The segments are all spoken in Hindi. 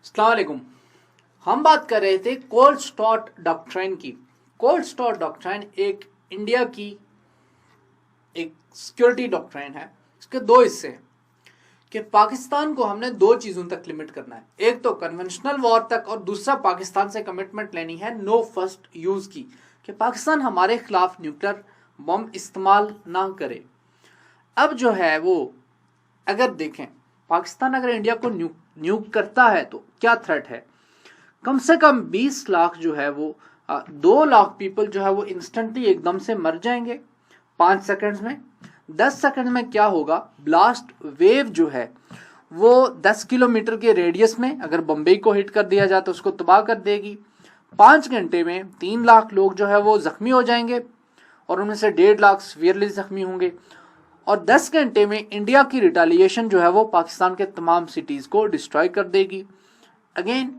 अस्सलाम वालेकुम। हम बात कर रहे थे कोल्ड स्टार्ट डॉक्ट्राइन की। कोल्ड स्टार्ट डॉक्ट्राइन एक इंडिया की एक सिक्योरिटी डॉक्ट्राइन है। इसके दो हिस्से हैं कि पाकिस्तान को हमने दो चीज़ों तक लिमिट करना है, एक तो कन्वेंशनल वॉर तक और दूसरा पाकिस्तान से कमिटमेंट लेनी है नो फर्स्ट यूज़ की, कि पाकिस्तान हमारे खिलाफ न्यूक्लियर बम इस्तेमाल ना करे। अब जो है वो अगर देखें, पाकिस्तान अगर इंडिया को न्यूक करता है तो क्या थ्रेट है। कम से कम 20 लाख जो है वो 2 लाख पीपल जो है वो इंस्टेंटली एकदम से मर जाएंगे 5 सेकंड्स में। 10 सेकंड में क्या होगा, ब्लास्ट वेव जो है वो 10 किलोमीटर के रेडियस में अगर बम्बई को हिट कर दिया जाए तो उसको तबाह कर देगी। 5 घंटे में 3 लाख लोग जो है वो जख्मी हो जाएंगे और उनमें से 1.5 लाख सीवियरली जख्मी होंगे। और 10 घंटे में इंडिया की रिटालिएशन जो है वो पाकिस्तान के तमाम सिटीज़ को डिस्ट्रॉय कर देगी। अगेन,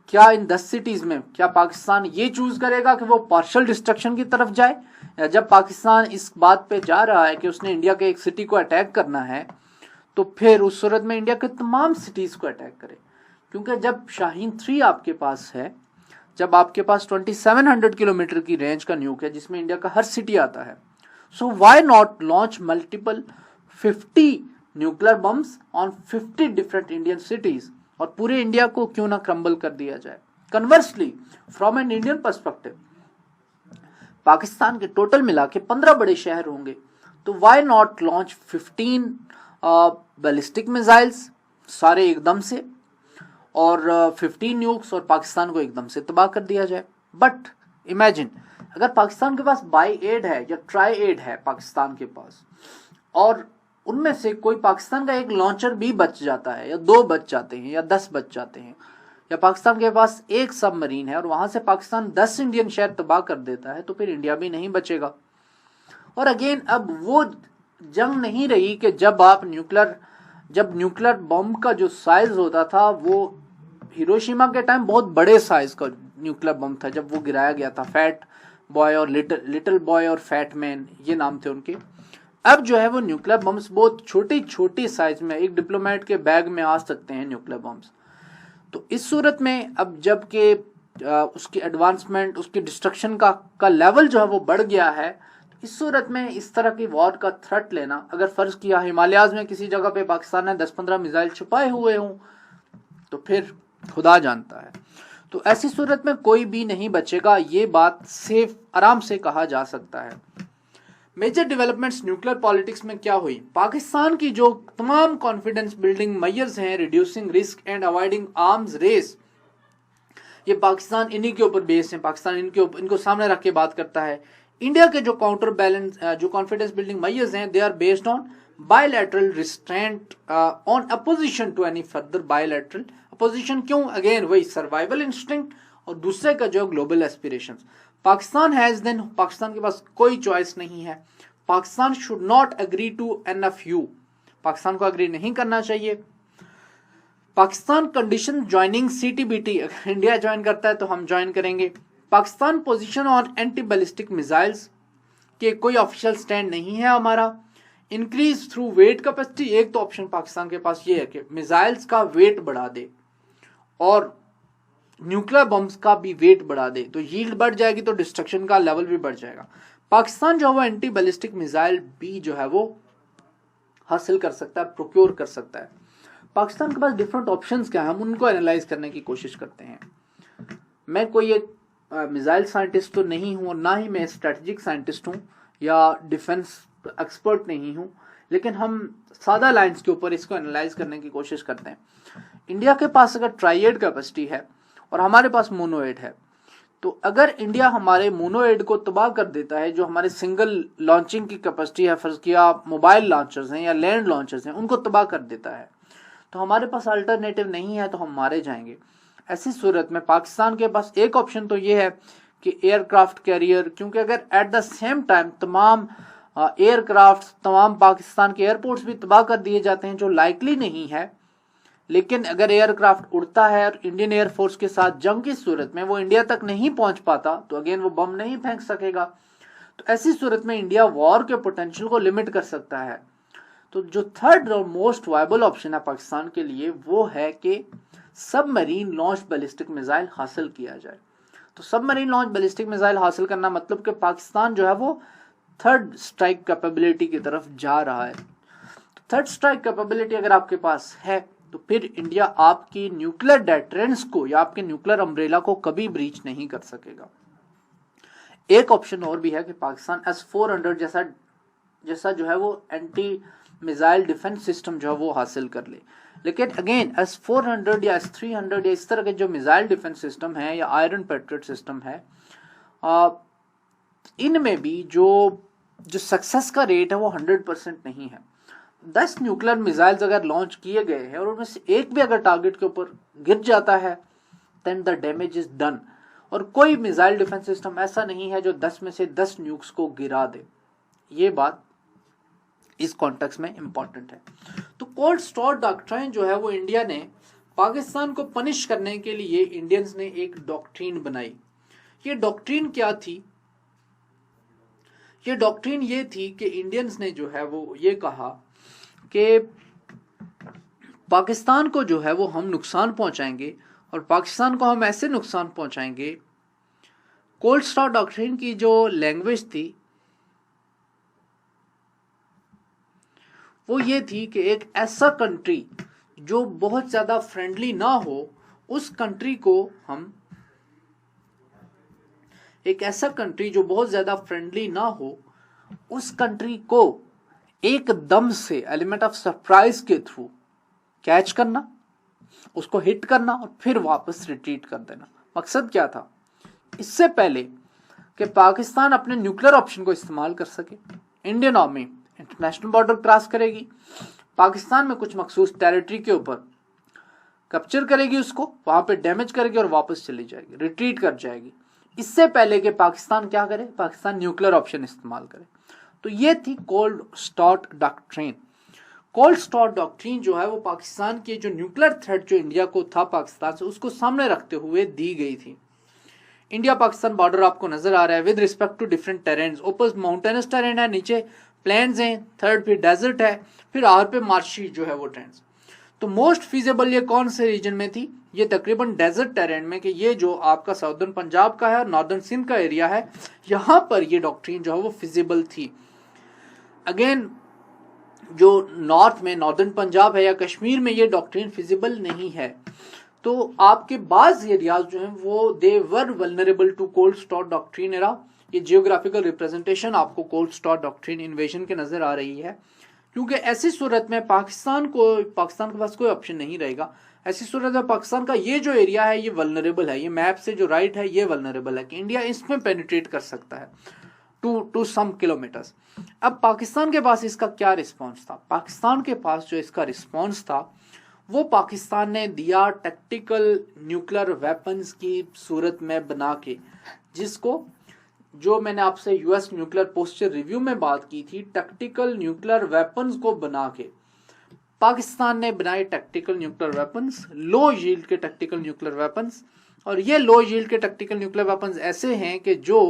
क्या इन 10 सिटीज़ में क्या पाकिस्तान ये चूज़ करेगा कि वो पार्शियल डिस्ट्रक्शन की तरफ जाए, या जब पाकिस्तान इस बात पे जा रहा है कि उसने इंडिया के एक सिटी को अटैक करना है तो फिर उस सूरत में इंडिया के तमाम सिटीज़ को अटैक करे। क्योंकि जब शाहीन 3 आपके पास है, जब आपके पास 2700 किलोमीटर की रेंज का न्यूक है जिसमें इंडिया का हर सिटी आता है, so why not launch multiple 50 nuclear bombs on 50 different Indian cities और पूरे इंडिया को क्यों ना क्रम्बल कर दिया जाए। Conversely, from an Indian perspective, Pakistan के टोटल मिला के 15 बड़े शहर होंगे, तो why not launch 15 ballistic missiles सारे एकदम से और 15 न्यूक्स और पाकिस्तान को एकदम से तबाह कर दिया जाए। बट इमेजिन, अगर पाकिस्तान के पास बाई एड है या ट्राई एड है पाकिस्तान के पास, और उनमें से कोई पाकिस्तान का एक लॉन्चर भी बच जाता है या 2 बच जाते हैं या 10 बच जाते हैं, या पाकिस्तान के पास एक सबमरीन है और वहां से पाकिस्तान 10 इंडियन शहर तबाह कर देता है, तो फिर इंडिया भी नहीं बचेगा। और अगेन, अब वो जंग नहीं रही कि जब न्यूक्लियर बॉम्ब का जो साइज होता था वो हिरोशिमा के टाइम बहुत बड़े साइज का न्यूक्लियर बम था जब वो गिराया गया था। फैट बॉय और लिटिल बॉय और फैट मैन, ये नाम थे उनके। अब जो है वो न्यूक्लियर बम्स बहुत छोटी छोटी साइज में एक डिप्लोमेट के बैग में आ सकते हैं न्यूक्लियर बम्स। तो इस सूरत में अब जब के उसकी एडवांसमेंट, उसकी डिस्ट्रक्शन का लेवल जो है वो बढ़ गया है, तो इस सूरत में इस तरह की वॉर का थ्रेट लेना, अगर फर्ज किया हिमालयाज में किसी जगह पे पाकिस्तान ने 10-15 मिसाइल छुपाए हुए हों तो फिर खुदा जानता है। तो ऐसी सूरत में कोई भी नहीं बचेगा, ये बात सेफ आराम से कहा जा सकता है। मेजर डेवलपमेंट्स न्यूक्लियर पॉलिटिक्स में क्या हुई, पाकिस्तान की जो तमाम कॉन्फिडेंस बिल्डिंग मेजर्स हैं, reducing risk and avoiding arms race, ये पाकिस्तान इन्हीं के ऊपर बेस्ड है। पाकिस्तान इनको सामने रख के बात करता है। इंडिया के जो काउंटर बैलेंस जो कॉन्फिडेंस बिल्डिंग मेजर्स हैं, they are based on bilateral restraint on opposition to any further bilateral opposition. क्यों? अगेन वही सर्वाइवल इंस्टिंक्ट और दूसरे का जो ग्लोबल एस्पिरेशंस। पाकिस्तान के पास कोई चॉइस नहीं है। Pakistan should not agree to NFU, Pakistan को एग्री नहीं करना चाहिए। पाकिस्तान कंडीशन ज्वाइनिंग CTBT, अगर इंडिया ज्वाइन करता है तो हम ज्वाइन करेंगे। Pakistan position on anti ballistic missiles के कोई ऑफिशियल स्टैंड नहीं है हमारा। इंक्रीज थ्रू वेट कैपेसिटी, एक तो ऑप्शन पाकिस्तान के पास ये है कि मिसाइल्स का वेट बढ़ा दे और न्यूक्लियर बम्स का भी वेट बढ़ा दे, तो यील्ड बढ़ जाएगी तो डिस्ट्रक्शन का लेवल भी बढ़ जाएगा। पाकिस्तान जो है वो एंटी बैलिस्टिक मिसाइल भी जो है वो हासिल कर सकता है, प्रोक्योर कर सकता है। पाकिस्तान के पास डिफरेंट ऑप्शंस क्या है, हम उनको एनालाइज करने की कोशिश करते हैं। मैं कोई एक मिसाइल साइंटिस्ट तो नहीं हूँ और ना ही मैं स्ट्रेटेजिक साइंटिस्ट हूँ या डिफेंस एक्सपर्ट नहीं हूँ, लेकिन हम सादा लाइंस के ऊपर इसको एनालाइज करने की कोशिश करते हैं। इंडिया के पास अगर ट्राइएड कैपेसिटी है और हमारे पास मोनोएड है, तो अगर इंडिया हमारे मोनोएड को तबाह कर देता है, जो हमारे सिंगल लॉन्चिंग की कैपेसिटी है, फर्ज किया मोबाइल लॉन्चर्स हैं या लैंड लॉन्चर्स हैं, उनको तबाह कर देता है, तो हमारे पास अल्टरनेटिव नहीं है, तो हम मारे जाएंगे। ऐसी सूरत में पाकिस्तान के पास एक ऑप्शन तो ये है कि एयरक्राफ्ट कैरियर, क्योंकि अगर एट द सेम टाइम तमाम एयरक्राफ्ट, तमाम पाकिस्तान के एयरपोर्ट्स भी तबाह कर दिए जाते हैं, जो लाइकली नहीं है, लेकिन अगर एयरक्राफ्ट उड़ता है और इंडियन एयरफोर्स के साथ जंग की सूरत में वो इंडिया तक नहीं पहुंच पाता, तो अगेन वो बम नहीं फेंक सकेगा। तो ऐसी सूरत में इंडिया वॉर के पोटेंशियल को लिमिट कर सकता है। तो जो थर्ड और मोस्ट वायबल ऑप्शन है पाकिस्तान के लिए वो है कि सबमरीन लॉन्च बैलिस्टिक मिसाइल हासिल किया जाए। तो सबमरीन लॉन्च बैलिस्टिक मिसाइल हासिल करना मतलब कि पाकिस्तान जो है वो थर्ड स्ट्राइक कैपेबिलिटी की तरफ जा रहा है। थर्ड स्ट्राइक कैपेबिलिटी अगर आपके पास है तो फिर इंडिया आपकी न्यूक्लियर डेटरेंस को या आपके न्यूक्लियर अम्ब्रेला को कभी ब्रीच नहीं कर सकेगा। एक ऑप्शन और भी है कि पाकिस्तान S-400 जैसा जो है वो एंटी मिसाइल डिफेंस सिस्टम जो है वो हासिल कर ले। लेकिन अगेन S-400 या S-300 या इस तरह के जो मिसाइल डिफेंस सिस्टम है या आयरन पैट्रियट सिस्टम है, इनमें भी जो सक्सेस का रेट है वो 100% नहीं है। 10 न्यूक्लियर मिसाइल्स अगर लॉन्च किए गए हैं और उनमें से एक भी अगर टारगेट के ऊपर गिर जाता है then the damage is done. और कोई मिसाइल डिफेंस सिस्टम ऐसा नहीं है जो 10 में से 10 न्यूक्स को गिरा दे। ये बात इस कॉन्टेक्स्ट में इंपॉर्टेंट है। तो कोल्ड स्टार्ट डॉक्ट्राइन जो है वो इंडिया ने पाकिस्तान को पनिश करने के लिए इंडियंस ने एक डॉक्ट्रीन बनाई। ये डॉक्ट्रीन क्या थी? ये डॉक्ट्रीन ये थी कि इंडियंस ने जो है वो ये कहा कि पाकिस्तान को जो है वो हम नुकसान पहुंचाएंगे और पाकिस्तान को हम ऐसे नुकसान पहुंचाएंगे। कोल्ड स्टार्ट डॉक्ट्रिन की जो लैंग्वेज थी वो ये थी कि एक ऐसा कंट्री जो बहुत ज्यादा फ्रेंडली ना हो उस कंट्री को हम एक ऐसा कंट्री जो बहुत ज्यादा फ्रेंडली ना हो उस कंट्री को एकदम से एलिमेंट ऑफ सरप्राइज के थ्रू कैच करना, उसको हिट करना और फिर वापस रिट्रीट कर देना। मकसद क्या था? इससे पहले कि पाकिस्तान अपने न्यूक्लियर ऑप्शन को इस्तेमाल कर सके, Indian army international border cross करेगी, पाकिस्तान में कुछ मखसूस टेरिटरी के ऊपर कैप्चर करेगी, उसको वहां पे डैमेज करेगी और वापस चली जाएगी, रिट्रीट कर जाएगी। इससे पहले कि पाकिस्तान क्या करे, पाकिस्तान न्यूक्लियर ऑप्शन इस्तेमाल करे। तो ये थी cold start doctrine. Cold start doctrine जो है वो पाकिस्तान के जो न्यूक्लियर थ्रेट जो इंडिया को था पाकिस्तान से, उसको सामने रखते हुए दी गई थी। इंडिया पाकिस्तान बॉर्डर आपको नजर आ रहा है with respect to different terrains. ऊपर माउंटेनस टेरेन है, नीचे प्लेन्स हैं, थर्ड पे डेजर्ट है, फिर आर पे मार्शी जो है वो ट्रेंड्स। तो मोस्ट फीजेबल ये कौन से रीजन में थी? ये तकरीबन डेजर्ट टेरेन में, कि ये जो आपका साउदर्न पंजाब का है और नॉर्दर्न सिंध का एरिया है, यहाँ पर ये डॉक्ट्रिन जो है वो फिजिबल थी। अगेन जो नॉर्थ में नॉर्दर्न पंजाब है या कश्मीर में ये डॉक्ट्रिन फिजिबल नहीं है। तो आपके बाज एरियाज जो हैं वो they were vulnerable to cold start doctrine era. ये जियोग्राफिकल रिप्रेजेंटेशन आपको कोल्ड स्टार्ट डॉक्ट्रिन इन्वेजन के नजर आ रही है, क्योंकि ऐसी सूरत में पाकिस्तान के पास कोई ऑप्शन नहीं रहेगा। ऐसी सूरत में पाकिस्तान का ये जो एरिया है ये वल्नरेबल है, ये मैप से जो राइट है ये वल्नरेबल है कि इंडिया इसमें पेनिट्रेट कर सकता है टू सम किलोमीटर्स। अब पाकिस्तान के पास इसका क्या रिस्पॉन्स था? पाकिस्तान के पास जो इसका रिस्पॉन्स था वो पाकिस्तान ने दिया टैक्टिकल न्यूक्लियर वेपन्स की सूरत में बना के, जिसको जो मैंने आपसे यूएस न्यूक्लियर पोस्चर रिव्यू में बात की थी, टैक्टिकल न्यूक्लियर वेपन्स को बना के पाकिस्तान ने बनाए टैक्टिकल न्यूक्लियर वेपन्स, लो यील्ड के टैक्टिकल न्यूक्लियर वेपन्स। और ये लो यील्ड के टैक्टिकल न्यूक्लियर वेपन्स ऐसे हैं कि जो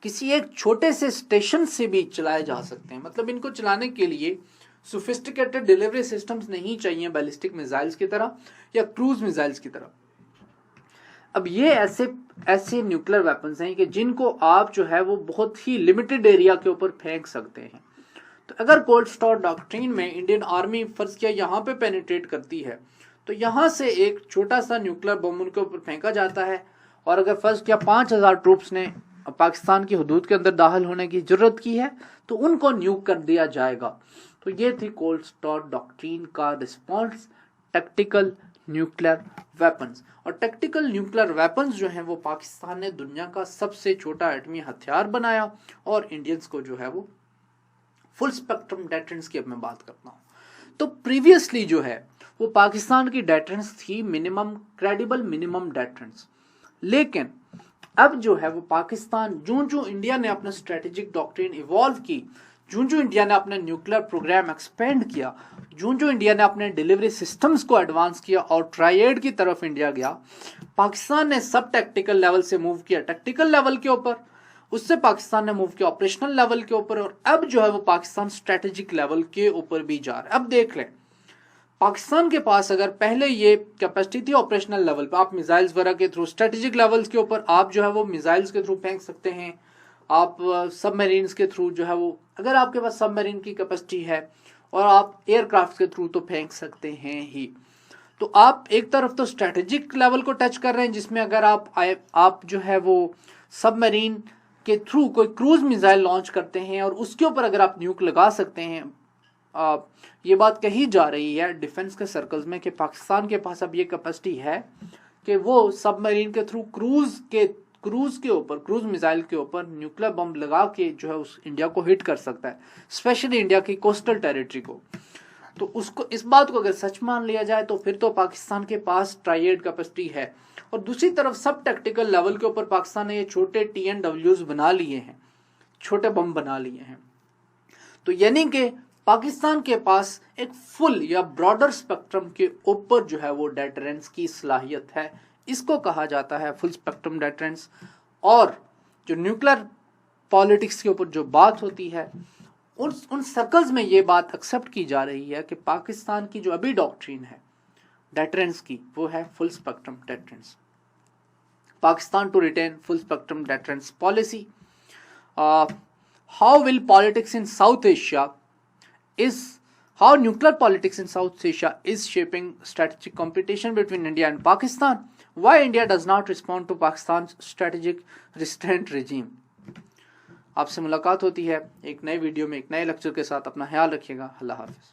किसी एक छोटे से स्टेशन से भी चलाए जा सकते हैं। मतलब इनको चलाने के लिए सोफिस्टिकेटेड डिलीवरी सिस्टम्स नहीं चाहिए बैलिस्टिक मिसाइल्स की तरह या क्रूज मिसाइल्स की तरह। अब ये ऐसे न्यूक्लियर वेपन्स हैं कि जिनको आप जो है वो बहुत ही लिमिटेड एरिया के ऊपर फेंक सकते हैं। तो अगर कोल्ड स्टार्ट डॉक्ट्रिन में इंडियन आर्मी फर्ज किया यहाँ पे पेनिट्रेट करती है तो यहाँ से एक छोटा सा न्यूक्लियर बम उनके ऊपर फेंका जाता है, और अगर फर्ज किया 5000 ट्रूप्स ने पाकिस्तान की हदूद के अंदर दाखिल होने की जरूरत की है तो उनको न्यूक कर दिया जाएगा। तो ये थी कोल्ड स्टार्ट डॉक्ट्रिन का रिस्पॉन्स, टैक्टिकल न्यूक्लियर वेपन्स। और टैक्टिकल न्यूक्लियर वेपन्स जो हैं वो पाकिस्तान ने दुनिया का सबसे छोटा एटमी हथियार बनाया, और इंडियंस को जो है वो फुल स्पेक्ट्रम डेटरेंस की अब मैं बात करता हूँ। तो प्रीवियसली जो है वो पाकिस्तान की डेटरेंस थी मिनिमम, क्रेडिबल मिनिमम डेटरेंस। लेकिन अब जो है वो पाकिस्तान जो इंडिया ने अपना स्ट्रेटेजिक डॉक्ट्रिन इवॉल्व की, जो इंडिया ने अपना न्यूक्लियर प्रोग्राम एक्सपेंड किया, जो इंडिया ने अपने डिलीवरी सिस्टम्स को एडवांस किया और ट्रायड की तरफ इंडिया गया, पाकिस्तान ने सब टैक्टिकल लेवल से मूव किया टैक्टिकल लेवल के ऊपर, उससे पाकिस्तान ने मूव किया ऑपरेशनल लेवल के ऊपर, और अब जो है वो पाकिस्तान स्ट्रेटेजिक लेवल के ऊपर भी जा रहा है। अब देख लें, पाकिस्तान के पास अगर पहले ये कैपेसिटी थी ऑपरेशनल लेवल पे, आप मिसाइल्स वगैरह के थ्रू, स्ट्रेटेजिक लेवल्स के ऊपर आप जो है वो मिसाइल्स के थ्रू फेंक सकते हैं, आप सबमरीन्स के थ्रू जो है वो, अगर आपके पास सबमरीन की कैपेसिटी है, और आप एयरक्राफ्ट के थ्रू तो फेंक सकते हैं ही। तो आप एक तरफ तो स्ट्रेटेजिक लेवल को टच कर रहे हैं, जिसमें अगर आप जो है वो सबमरीन के थ्रू कोई क्रूज मिसाइल लॉन्च करते हैं और उसके ऊपर अगर आप न्यूक लगा सकते हैं, ये बात कही जा रही है डिफेंस के सर्कल्स में कि पाकिस्तान के पास अब ये कैपेसिटी है कि वो सबमरीन के थ्रू क्रूज मिसाइल के ऊपर न्यूक्लियर बम लगा के जो है उस इंडिया को हिट कर सकता है, स्पेशली इंडिया की कोस्टल टेरिटरी को। तो उसको, इस बात को अगर सच मान लिया जाए तो फिर तो पाकिस्तान के पास ट्राइएड कैपेसिटी है। और दूसरी तरफ सब टेक्टिकल लेवल के ऊपर पाकिस्तान ने ये छोटे TNWs बना लिए हैं, छोटे बम बना लिए हैं। तो यानी कि पाकिस्तान के पास एक फुल या ब्रॉडर स्पेक्ट्रम के ऊपर जो है वो डेटरेंस की सलाहियत है, इसको कहा जाता है फुल स्पेक्ट्रम डेटरेंस। और जो न्यूक्लियर पॉलिटिक्स के ऊपर जो बात होती है, उन सर्कल्स में ये बात एक्सेप्ट की जा रही है कि पाकिस्तान की जो अभी डॉक्ट्रिन है डेटरेंस की, वो है full spectrum deterrence. Pakistan to retain full spectrum deterrence policy. How will politics in South Asia how nuclear politics in South Asia is shaping strategic competition between India and Pakistan. Why India does not respond to Pakistan's strategic restraint regime. आपसे मुलाकात होती है एक नए वीडियो में एक नए लेक्चर के साथ। अपना ख्याल रखिएगा। अल्लाह हाफिज।